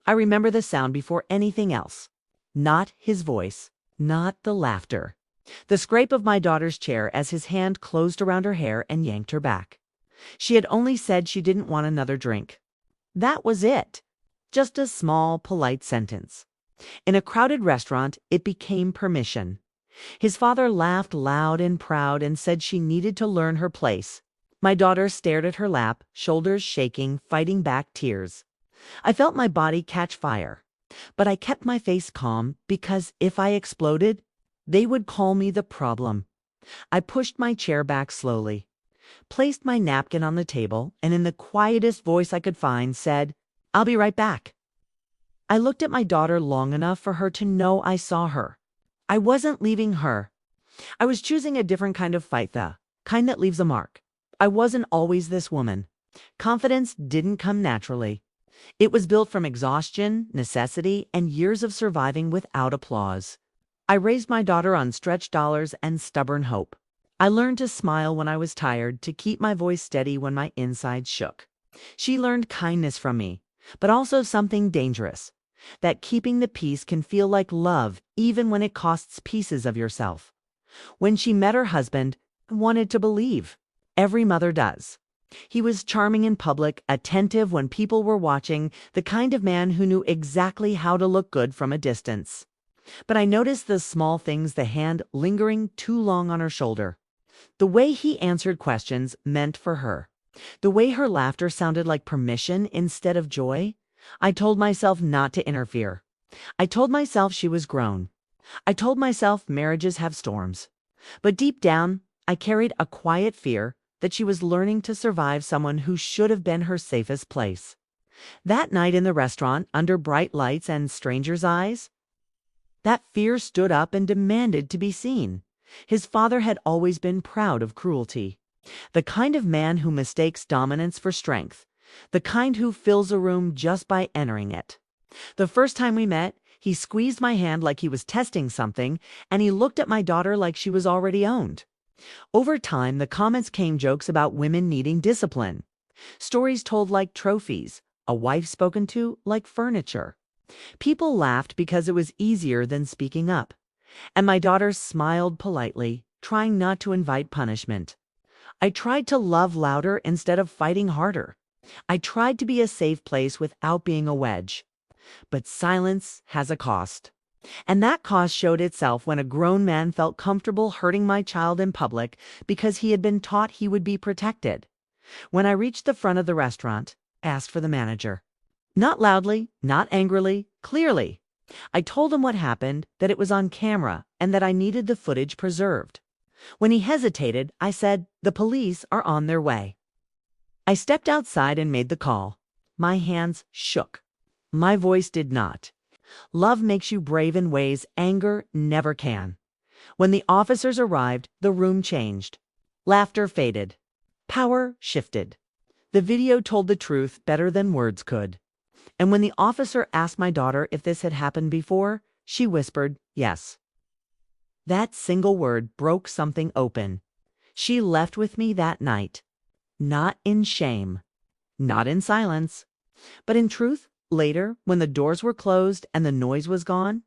I remember the sound before anything else. Not his voice, not the laughter. The scrape of my daughter's chair as his hand closed around her hair and yanked her back. She had only said she didn't want another drink. That was it. Just a small, polite sentence. In a crowded restaurant, it became permission. His father laughed loud and proud and said she needed to learn her place. My daughter stared at her lap, shoulders shaking, fighting back tears. I felt my body catch fire. But I kept my face calm because if I exploded, they would call me the problem. I pushed my chair back slowly, placed my napkin on the table, and in the quietest voice I could find said, "I'll be right back." I looked at my daughter long enough for her to know I saw her. I wasn't leaving her. I was choosing a different kind of fight, the kind that leaves a mark. I wasn't always this woman. Confidence didn't come naturally. It was built from exhaustion, necessity, and years of surviving without applause. I raised my daughter on stretched dollars and stubborn hope. I learned to smile when I was tired, to keep my voice steady when my insides shook. She learned kindness from me, but also something dangerous, that keeping the peace can feel like love even when it costs pieces of yourself. When she met her husband, I wanted to believe. Every mother does. He was charming in public, attentive when people were watching, the kind of man who knew exactly how to look good from a distance. But I noticed the small things, the hand lingering too long on her shoulder. The way he answered questions meant for her. The way her laughter sounded like permission instead of joy. I told myself not to interfere. I told myself she was grown. I told myself marriages have storms. But deep down, I carried a quiet fear that she was learning to survive someone who should have been her safest place. That night in the restaurant, under bright lights and strangers' eyes, that fear stood up and demanded to be seen. His father had always been proud of cruelty. The kind of man who mistakes dominance for strength. The kind who fills a room just by entering it. The first time we met, he squeezed my hand like he was testing something, and he looked at my daughter like she was already owned. Over time, the comments came jokes about women needing discipline. Stories told like trophies, a wife spoken to like furniture. People laughed because it was easier than speaking up. And my daughter smiled politely, trying not to invite punishment. I tried to love louder instead of fighting harder. I tried to be a safe place without being a wedge. But silence has a cost. And that cost showed itself when a grown man felt comfortable hurting my child in public because he had been taught he would be protected. When I reached the front of the restaurant, I asked for the manager. Not loudly, not angrily, clearly. I told him what happened, that it was on camera, and that I needed the footage preserved. When he hesitated, I said, "The police are on their way." I stepped outside and made the call. My hands shook. My voice did not. Love makes you brave in ways anger never can. When the officers arrived, the room changed. Laughter faded. Power shifted. The video told the truth better than words could. And when the officer asked my daughter if this had happened before, she whispered, "Yes." That single word broke something open. She left with me that night. Not in shame. Not in silence. But in truth. Later, when the doors were closed and the noise was gone,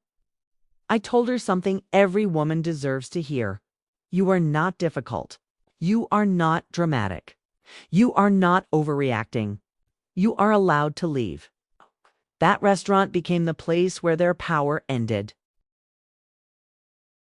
I told her something every woman deserves to hear. You are not difficult. You are not dramatic. You are not overreacting. You are allowed to leave. That restaurant became the place where their power ended.